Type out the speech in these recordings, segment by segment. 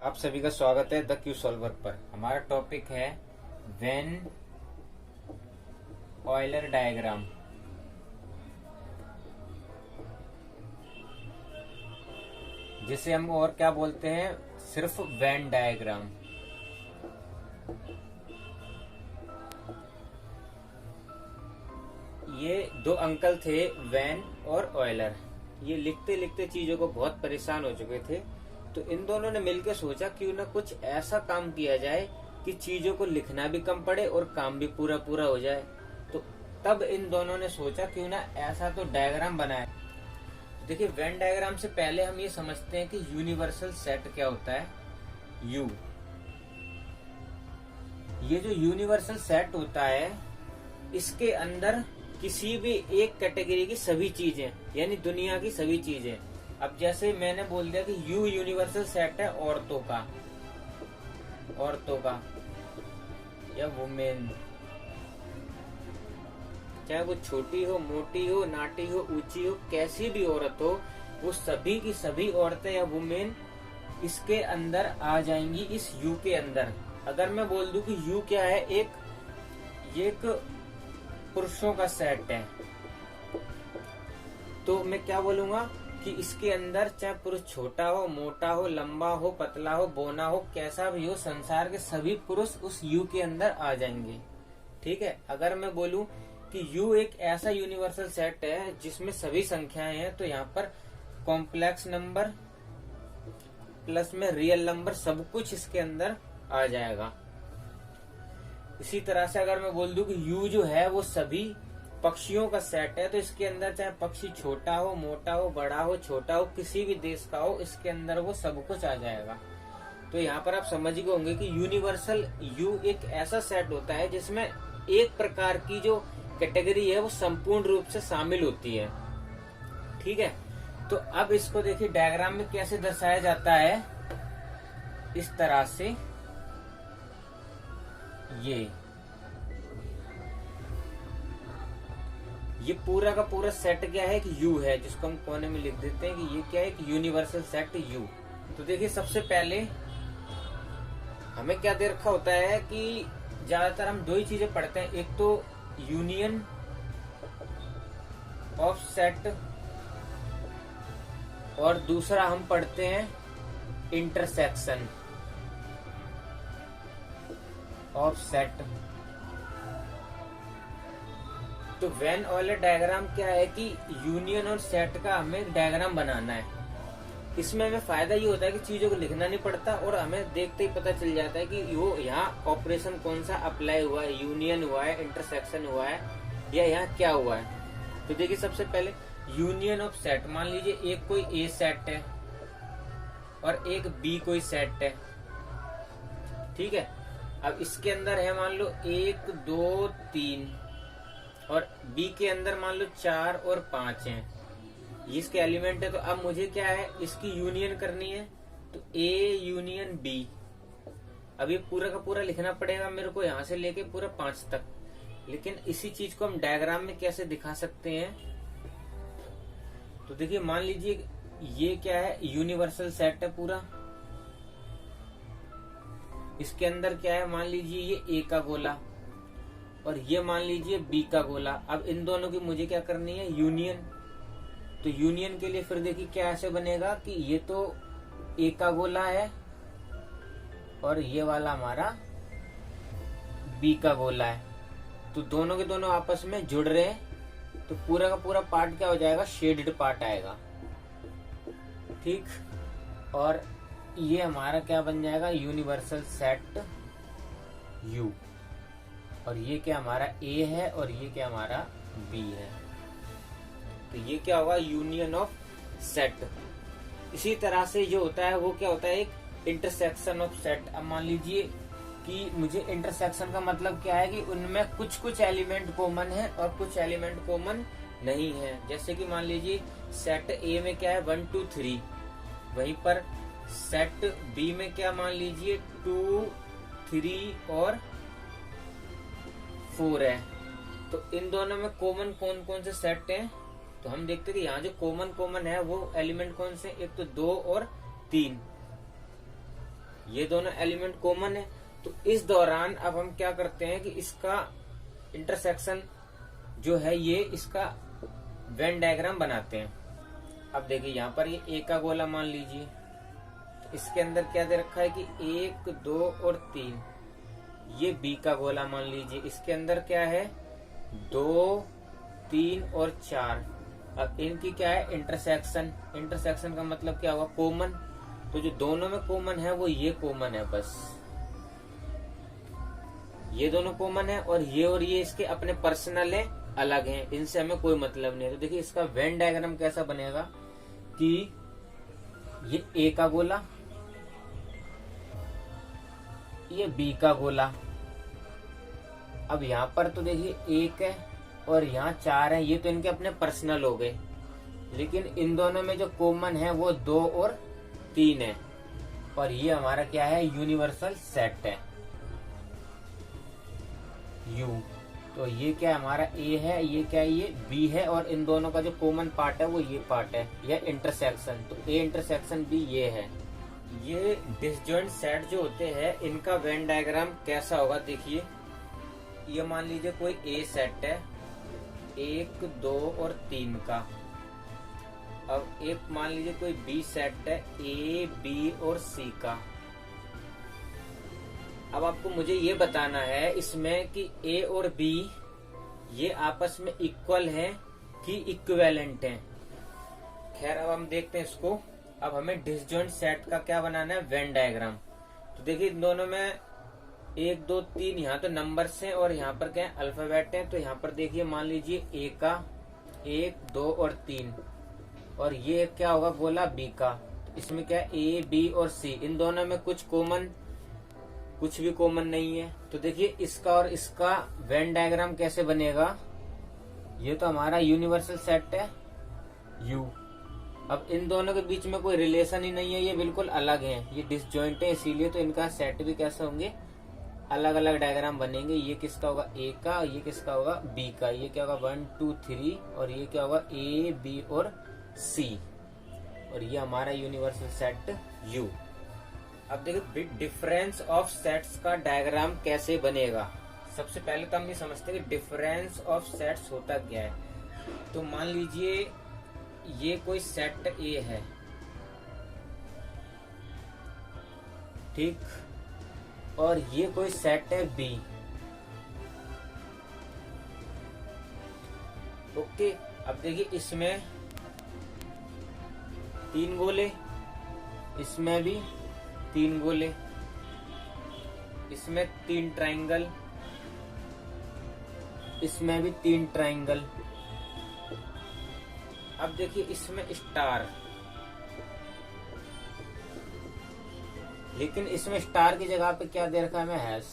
आप सभी का स्वागत है द क्यू सॉल्वर पर। हमारा टॉपिक है वेन ऑयलर डायग्राम। जिसे हम और क्या बोलते हैं, सिर्फ वेन डायग्राम। ये दो अंकल थे, वेन और ऑयलर। ये लिखते लिखते चीजों को बहुत परेशान हो चुके थे, तो इन दोनों ने मिलकर सोचा क्यों ना कुछ ऐसा काम किया जाए कि चीजों को लिखना भी कम पड़े और काम भी पूरा पूरा हो जाए। तो तब इन दोनों ने सोचा क्यों ना ऐसा तो डायग्राम बनाए। देखिए, वेन डायग्राम से पहले हम ये समझते हैं कि यूनिवर्सल सेट क्या होता है। यू, ये जो यूनिवर्सल सेट होता है, इसके अंदर किसी भी एक कैटेगरी की सभी चीजें, यानी दुनिया की सभी चीजें। अब जैसे मैंने बोल दिया कि यू यूनिवर्सल सेट है औरतों का या वुमेन, चाहे वो छोटी हो, मोटी हो, नाटी हो, ऊंची हो, कैसी भी औरत हो, वो सभी की सभी औरतें या वुमेन इसके अंदर आ जाएंगी, इस यू के अंदर। अगर मैं बोल दूं कि यू क्या है, एक पुरुषों का सेट है, तो मैं क्या बोलूंगा कि इसके अंदर चाहे पुरुष छोटा हो, मोटा हो, लंबा हो, पतला हो, बौना हो, कैसा भी हो, संसार के सभी पुरुष उस यू के अंदर आ जाएंगे। ठीक है। अगर मैं बोलूं कि यू एक ऐसा यूनिवर्सल सेट है जिसमें सभी संख्याएं हैं, तो यहाँ पर कॉम्प्लेक्स नंबर प्लस में रियल नंबर सब कुछ इसके अंदर आ जाएगा। इसी तरह से अगर मैं बोल दूं कि यू जो है वो सभी पक्षियों का सेट है, तो इसके अंदर चाहे पक्षी छोटा हो, मोटा हो, बड़ा हो, छोटा हो, किसी भी देश का हो, इसके अंदर वो सब कुछ आ जाएगा। तो यहाँ पर आप समझ गए होंगे कि यूनिवर्सल यू एक ऐसा सेट होता है जिसमें एक प्रकार की जो कैटेगरी है वो संपूर्ण रूप से शामिल होती है। ठीक है। तो अब इसको देखिए डायग्राम में कैसे दर्शाया जाता है, इस तरह से। ये पूरा का पूरा सेट क्या है कि यू है, जिसको हम कोने में लिख देते हैं कि ये क्या है, कि यूनिवर्सल सेट यू। तो देखिए, सबसे पहले हमें क्या दे रखा होता है कि ज्यादातर हम दो ही चीजें पढ़ते हैं, एक तो यूनियन ऑफ सेट और दूसरा हम पढ़ते हैं इंटरसेक्शन ऑफ सेट। तो वेन ऑयलर डायग्राम क्या है कि यूनियन और सेट का हमें डायग्राम बनाना है। इसमें हमें फायदा ये होता है कि चीजों को लिखना नहीं पड़ता और हमें देखते ही पता चल जाता है कि वो यहाँ ऑपरेशन कौन सा अप्लाई हुआ है, यूनियन हुआ है, इंटरसेक्शन हुआ है, या यहाँ क्या हुआ है। तो देखिए, सबसे पहले यूनियन ऑफ सेट। मान लीजिए एक कोई ए सेट है और एक बी कोई सेट है। ठीक है। अब इसके अंदर है मान लो 1 2 3 और बी के अंदर मान लो 4 और 5 हैं, ये इसके एलिमेंट है। तो अब मुझे क्या है, इसकी यूनियन करनी है, तो ए यूनियन बी। अब ये पूरा का पूरा लिखना पड़ेगा मेरे को, यहां से लेके पूरा 5 तक। लेकिन इसी चीज को हम डायग्राम में कैसे दिखा सकते हैं, तो देखिए मान लीजिए ये क्या है, यूनिवर्सल सेट है पूरा। इसके अंदर क्या है, मान लीजिए ये ए का गोला और ये मान लीजिए बी का गोला। अब इन दोनों की मुझे क्या करनी है, यूनियन। तो यूनियन के लिए फिर देखिए क्या ऐसे बनेगा कि ये तो ए का गोला है और ये वाला हमारा बी का गोला है, तो दोनों के दोनों आपस में जुड़ रहे हैं, तो पूरा का पूरा पार्ट क्या हो जाएगा, शेडेड पार्ट आएगा। ठीक। और ये हमारा क्या बन जाएगा, यूनिवर्सल सेट यू। और ये क्या हमारा ए है और ये क्या हमारा बी है, तो ये क्या होगा, यूनियन ऑफ सेट। इसी तरह से जो होता है वो क्या होता है, एक इंटरसेक्शन ऑफ सेट। अब मान लीजिए कि मुझे इंटरसेक्शन का मतलब क्या है कि उनमें कुछ कुछ एलिमेंट कॉमन है और कुछ एलिमेंट कॉमन नहीं है। जैसे कि मान लीजिए सेट ए में क्या है, 1 2 3, वहीं पर सेट बी में क्या मान लीजिए 2 3 और 4 है। तो इन दोनों में कॉमन कौन कौन से सेट हैं, तो हम देखते हैं कि यहाँ जो कॉमन है वो एलिमेंट कौन से, एक तो 2 और 3। ये दोनों एलिमेंट कॉमन है। तो इस दौरान अब हम क्या करते हैं कि इसका इंटरसेक्शन जो है ये इसका वेन डायग्राम बनाते हैं। अब देखिए यहाँ पर ये ए का गोला मान लीजिए, तो इसके अंदर क्या दे रखा है कि 1, 2 और 3। ये बी का गोला मान लीजिए, इसके अंदर क्या है 2, 3 और 4। अब इनकी क्या है इंटरसेक्शन। इंटरसेक्शन का मतलब क्या हुआ कॉमन। तो जो दोनों में कॉमन है वो ये कॉमन है, बस ये दोनों कॉमन है और ये इसके अपने पर्सनल है, अलग हैं, इनसे हमें कोई मतलब नहीं है। तो देखिए इसका वेन डायग्राम कैसा बनेगा कि ये ए का गोला, ये बी का गोला। अब यहाँ पर तो देखिए 1 है और यहाँ 4 है, ये तो इनके अपने पर्सनल हो गए, लेकिन इन दोनों में जो कॉमन है वो 2 और 3 है। और ये हमारा क्या है यूनिवर्सल सेट है U। तो ये क्या हमारा A है, ये क्या है ये B है, और इन दोनों का जो कॉमन पार्ट है वो ये पार्ट है, यह इंटरसेक्शन। तो A इंटरसेक्शन B ये है। ये डिसजॉइंट सेट जो होते हैं इनका वेन डायग्राम कैसा होगा देखिए। ये मान लीजिए कोई A सेट है 1, 2 और 3 का। अब एक मान लीजिए कोई B सेट है A, B और C का। अब आपको मुझे ये बताना है इसमें कि A और B ये आपस में इक्वल हैं कि इक्विवेलेंट हैं। खैर अब हम देखते हैं इसको। अब हमें डिसजॉइंट सेट का क्या बनाना है वेन डायग्राम। तो देखिए इन दोनों में 1, 2, 3 यहाँ तो नंबर्स हैं और यहाँ पर क्या है अल्फाबेट हैं। तो यहाँ पर देखिए मान लीजिए A का 1, 2 और 3, और ये क्या होगा गोला B का। तो इसमें क्या है A, B और C, इन दोनों में कुछ भी कॉमन नहीं है। तो देखिए इसका और इसका वेन डायग्राम कैसे बनेगा। ये तो हमारा यूनिवर्सल सेट है U। अब इन दोनों के बीच में कोई रिलेशन ही नहीं है, ये बिल्कुल अलग हैं, ये डिसजॉइंट है, इसीलिए तो इनका सेट भी कैसे होंगे अलग अलग डायग्राम बनेंगे। ये किसका होगा A का, ये किसका होगा B का, ये क्या होगा 1, 2, 3, और ये क्या होगा A, B और C, और ये हमारा यूनिवर्सल सेट U। अब देखिए डिफरेंस ऑफ सेट्स का डायग्राम कैसे बनेगा। सबसे पहले तो हम ये समझते हैं कि डिफरेंस ऑफ सेट्स होता क्या है। तो मान लीजिए ये कोई सेट A है, ठीक, और ये कोई सेट है B। ओके, अब देखिए इसमें 3 गोले, इसमें भी 3 गोले, इसमें 3 ट्राइंगल, इसमें भी 3 ट्राइंगल। अब देखिए इसमें स्टार, लेकिन इसमें स्टार की जगह पे क्या दे रखा है हमें हैश।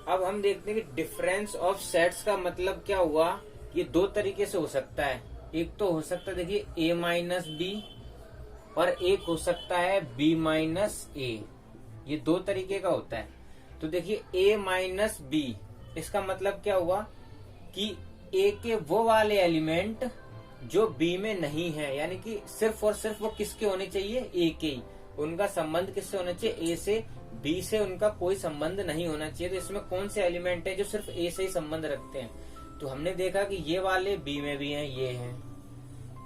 अब हम देखते हैं कि डिफरेंस ऑफ सेट्स का मतलब क्या हुआ। ये 2 तरीके से हो सकता है। एक तो हो सकता है देखिए A माइनस B, और एक हो सकता है B माइनस A। ये 2 तरीके का होता है। तो देखिए A माइनस B, इसका मतलब क्या हुआ कि A के वो वाले एलिमेंट जो B में नहीं है, यानी कि सिर्फ और सिर्फ वो किसके होने चाहिए A के ही। उनका संबंध किससे होना चाहिए A से, B से उनका कोई संबंध नहीं होना चाहिए। तो इसमें कौन से एलिमेंट है जो सिर्फ A से ही संबंध रखते हैं। तो हमने देखा कि ये वाले B में भी हैं, ये हैं,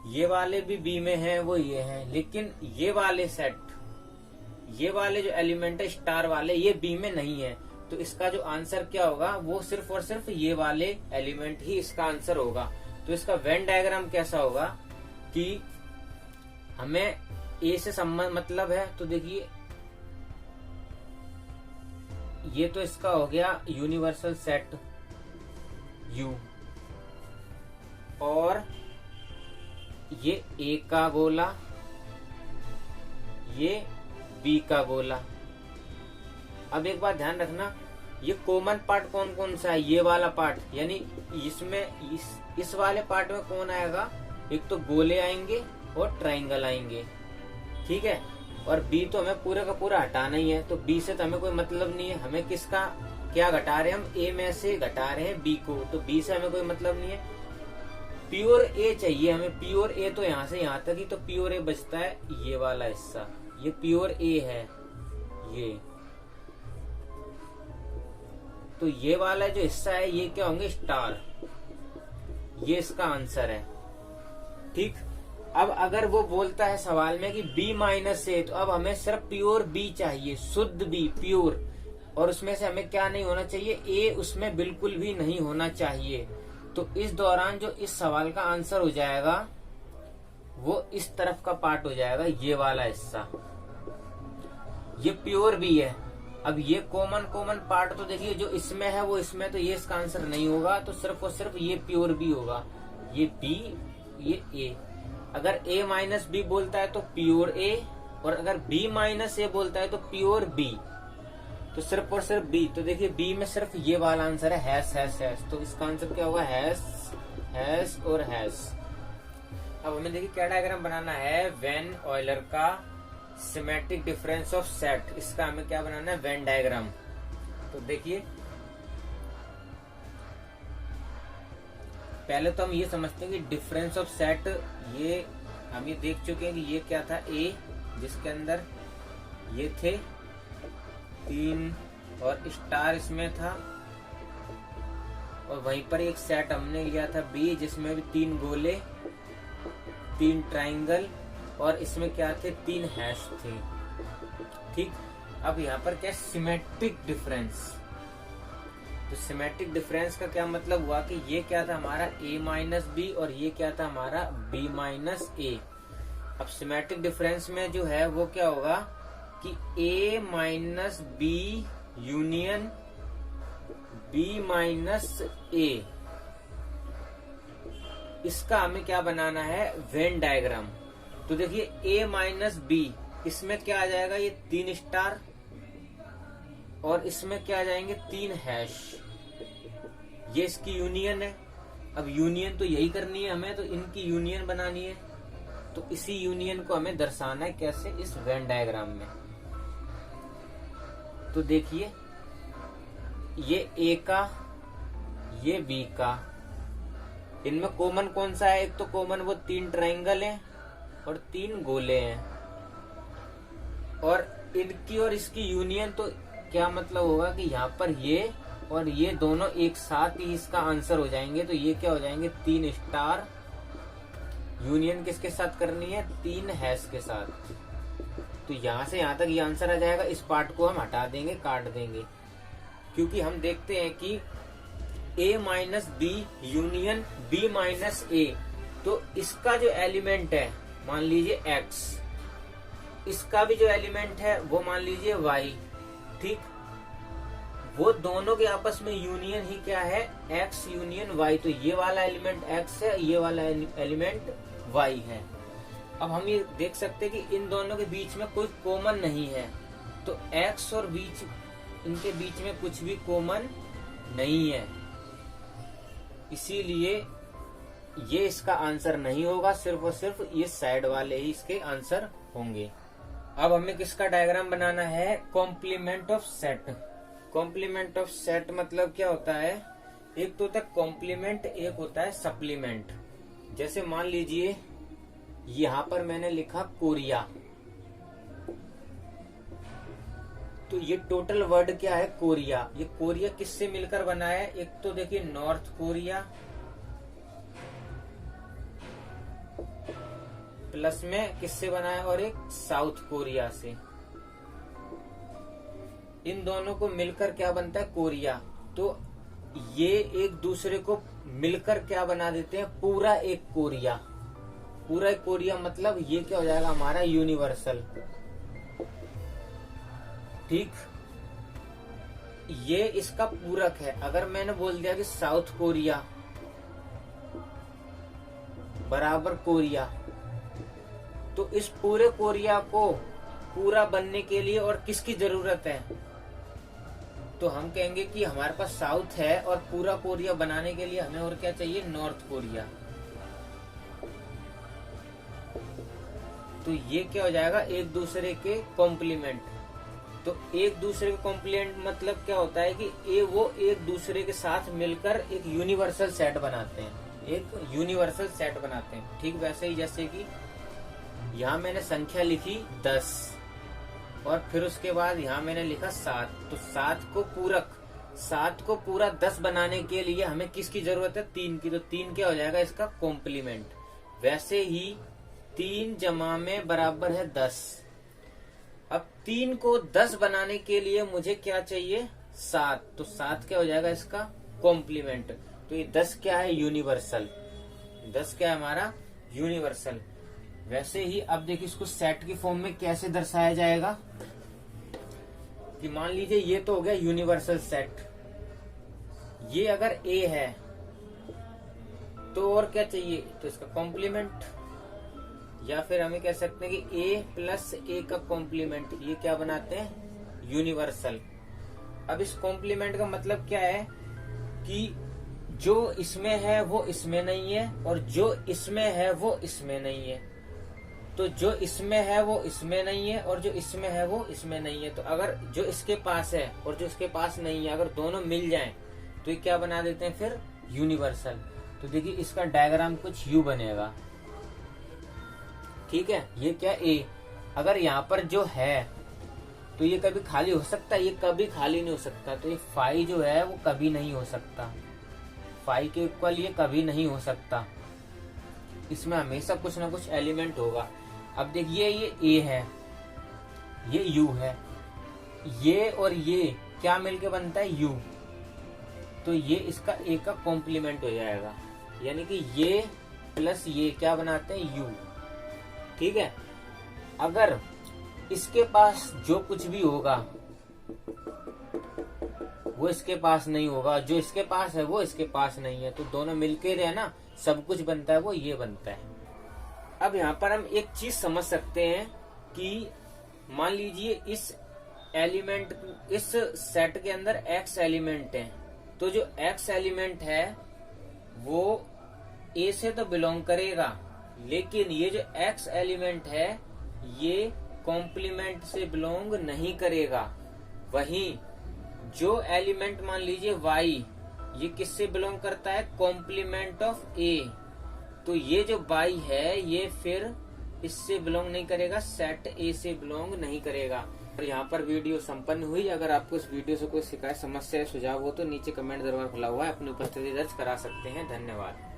ये वाले भी B में हैं, वो ये हैं, लेकिन ये वाले सेट, ये वाले जो एलिमेंट है स्टार वाले, ये B में नहीं है। तो इसका जो आंसर क्या होगा वो सिर्फ और सिर्फ ये वाले एलिमेंट ही इसका आंसर होगा। तो इसका वेन डायग्राम कैसा होगा कि हमें A से संबंध मतलब है। तो देखिए ये तो इसका हो गया यूनिवर्सल सेट U, और ये A का गोला, ये B का गोला। अब एक बात ध्यान रखना, ये कॉमन पार्ट कौन कौन सा है, ये वाला पार्ट, यानी इसमें इस वाले पार्ट में कौन आएगा, एक तो गोले आएंगे और ट्राइंगल आएंगे, ठीक है। और B तो हमें पूरे का पूरा हटाना ही है। तो B से तो हमें कोई मतलब नहीं है, हमें किसका क्या घटा रहे हैं, हम A में से घटा रहे हैं B को, तो B से हमें कोई मतलब नहीं है। प्योर ए चाहिए हमें, प्योर ए तो यहाँ से यहाँ तक ही, तो प्योर ए बचता है ये वाला हिस्सा, ये प्योर ए है ये। तो ये वाला जो हिस्सा है ये क्या होंगे, स्टार, ये इसका आंसर है। ठीक, अब अगर वो बोलता है सवाल में कि B माइनस ए, तो अब हमें सिर्फ प्योर B चाहिए, शुद्ध B, प्योर, और उसमें से हमें क्या नहीं होना चाहिए, A उसमें बिल्कुल भी नहीं होना चाहिए। तो इस दौरान जो इस सवाल का आंसर हो जाएगा वो इस तरफ का पार्ट हो जाएगा, ये वाला हिस्सा, ये प्योर B है। अब ये कॉमन पार्ट तो देखिए जो इसमें है वो इसमें, तो ये इसका आंसर नहीं होगा, तो सिर्फ और सिर्फ ये प्योर B होगा, ये B ये A। अगर A माइनस B बोलता है तो प्योर A, और अगर B माइनस A बोलता है तो प्योर B, तो सिर्फ और सिर्फ B। तो देखिए B में सिर्फ ये वाला आंसर है, हैश हैश हैश, तो इसका आंसर क्या होगा, हैश हैश और हैश। अब हमें देखिए क्या डायग्राम बनाना है, वेन ऑयलर का सिमेट्रिक डिफरेंस ऑफ सेट, इसका हमें क्या बनाना है, वेन डायग्राम। तो देखिए पहले तो हम ये समझते हैं कि डिफरेंस ऑफ सेट, ये हम ये देख चुके हैं कि ये क्या था, ए, जिसके अंदर ये थे 3 और स्टार इसमें था, और वहीं पर एक सेट हमने लिया था बी, जिसमें भी 3 गोले, 3 ट्राइंगल, और इसमें क्या थे, 3 हैश थे। ठीक, अब यहाँ पर क्या, सिमेट्रिक डिफरेंस। तो सिमेट्रिक डिफरेंस का क्या मतलब हुआ कि ये क्या था हमारा a माइनस बी, और ये क्या था हमारा b माइनस ए। अब सिमेट्रिक डिफरेंस में जो है वो क्या होगा कि a minus b union b minus a, इसका हमें क्या बनाना है, वेन डायग्राम। तो देखिए a माइनस बी, इसमें क्या आ जाएगा, ये 3 स्टार, और इसमें क्या आ जाएंगे, 3 हैश, ये इसकी यूनियन है। अब यूनियन तो यही करनी है हमें, तो इनकी यूनियन बनानी है, तो इसी यूनियन को हमें दर्शाना है कैसे, इस वेन डायग्राम में। तो देखिए ये A का, ये B का, इनमें कॉमन कौन सा है, एक तो कॉमन वो 3 ट्राइंगल हैं और 3 गोले हैं, और इनकी और इसकी यूनियन, तो क्या मतलब होगा कि यहाँ पर ये और ये दोनों एक साथ ही इसका आंसर हो जाएंगे। तो ये क्या हो जाएंगे, 3 स्टार, यूनियन किसके साथ करनी है, 3 हैश के साथ। तो यहाँ से यहाँ तक ये आंसर आ जाएगा। इस पार्ट को हम हटा देंगे, काट देंगे, क्योंकि हम देखते हैं कि a minus b union b minus a, तो इसका जो एलिमेंट है मान लीजिए x, इसका भी जो एलिमेंट है वो मान लीजिए y। ठीक, वो दोनों के आपस में यूनियन ही क्या है, x यूनियन y। तो ये वाला एलिमेंट x है, ये वाला एलिमेंट y है। अब हम ये देख सकते हैं कि इन दोनों के बीच में कोई कॉमन नहीं है, तो x और इनके बीच में कुछ भी कॉमन नहीं है, इसीलिए ये इसका आंसर नहीं होगा, सिर्फ और सिर्फ ये साइड वाले ही इसके आंसर होंगे। अब हमें किसका डायग्राम बनाना है, complement of set. Complement of set मतलब क्या होता है, एक तो होता है कॉम्प्लीमेंट, एक होता है सप्लीमेंट। जैसे मान लीजिए यहाँ पर मैंने लिखा कोरिया, तो ये टोटल वर्ड क्या है, कोरिया। ये कोरिया किससे मिलकर बना है, एक तो देखिए नॉर्थ कोरिया प्लस में किससे बना है, और एक साउथ कोरिया से। इन दोनों को मिलकर क्या बनता है, कोरिया। तो ये एक दूसरे को मिलकर क्या बना देते हैं, पूरा एक कोरिया। पूरा एक कोरिया मतलब ये क्या हो जाएगा हमारा यूनिवर्सल। ठीक, ये इसका पूरक है। अगर मैंने बोल दिया कि साउथ कोरिया बराबर कोरिया, तो इस पूरे कोरिया को पूरा बनने के लिए और किसकी जरूरत है, तो हम कहेंगे कि हमारे पास साउथ है, और पूरा कोरिया बनाने के लिए हमें और क्या चाहिए, नॉर्थ कोरिया। तो ये क्या हो जाएगा, एक दूसरे के कॉम्प्लीमेंट। तो एक दूसरे के कॉम्प्लीमेंट मतलब क्या होता है कि वो एक दूसरे के साथ मिलकर एक यूनिवर्सल सेट बनाते हैं। एक यूनिवर्सल सेट बनाते हैं। ठीक वैसे ही जैसे कि यहाँ मैंने संख्या लिखी 10 और फिर उसके बाद यहाँ मैंने लिखा 7, तो 7 को पूरा 10 बनाने के लिए हमें किसकी जरूरत है? 3 की। तो 3 क्या हो जाएगा? इसका कॉम्प्लीमेंट। वैसे ही 3 जमा में बराबर है 10। अब 3 को 10 बनाने के लिए मुझे क्या चाहिए? 7। तो 7 क्या हो जाएगा? इसका कॉम्प्लीमेंट। तो ये 10 क्या है? यूनिवर्सल। 10 क्या है हमारा? यूनिवर्सल। वैसे ही अब देखिए इसको सेट की फॉर्म में कैसे दर्शाया जाएगा कि मान लीजिए ये तो हो गया यूनिवर्सल सेट। ये अगर ए है तो और क्या चाहिए? तो इसका कॉम्प्लीमेंट, या फिर हमें कह सकते हैं कि ए प्लस ए का कॉम्प्लीमेंट, ये क्या बनाते हैं? यूनिवर्सल। अब इस कॉम्प्लीमेंट का मतलब क्या है कि जो इसमें है वो इसमें नहीं है और जो इसमें है वो इसमें नहीं है। तो जो इसमें है वो इसमें नहीं है और जो इसमें है वो इसमें नहीं है। तो अगर जो इसके पास है और जो इसके पास नहीं है, अगर दोनों मिल जाएं तो ये क्या बना देते हैं फिर? यूनिवर्सल। तो देखिए इसका डायग्राम कुछ यू बनेगा। ठीक है, ये क्या? ए। अगर यहाँ पर जो है तो ये कभी खाली हो सकता है? ये कभी खाली नहीं हो सकता। तो ये फाई जो है वो कभी नहीं हो सकता, फाई के इक्वल ये कभी नहीं हो सकता। इसमें हमेशा कुछ ना कुछ एलिमेंट होगा। अब देखिए ये ए है, ये यू है, ये और ये क्या मिलके बनता है? यू। तो ये इसका ए का कॉम्प्लीमेंट हो जाएगा, यानी कि ये प्लस ये क्या बनाते हैं? यू। ठीक है, अगर इसके पास जो कुछ भी होगा वो इसके पास नहीं होगा, जो इसके पास है वो इसके पास नहीं है, तो दोनों मिलके रहे ना सब कुछ बनता है, वो ये बनता है। अब यहाँ पर हम एक चीज समझ सकते हैं कि मान लीजिए इस एलिमेंट, इस सेट के अंदर x एलिमेंट है, तो जो x एलिमेंट है वो a से तो बिलोंग करेगा, लेकिन ये जो x एलिमेंट है ये कॉम्प्लीमेंट से बिलोंग नहीं करेगा। वहीं जो एलिमेंट मान लीजिए y, ये किससे बिलोंग करता है? Complement of a। तो ये जो y है ये फिर इससे बिलोंग नहीं करेगा, सेट a से बिलोंग नहीं करेगा। और यहाँ पर वीडियो संपन्न हुई। अगर आपको इस वीडियो से कोई शिकायत, समस्या या सुझाव हो तो नीचे कमेंट दरबार खुला हुआ है, अपनी उपस्थिति दर्ज करा सकते हैं। धन्यवाद।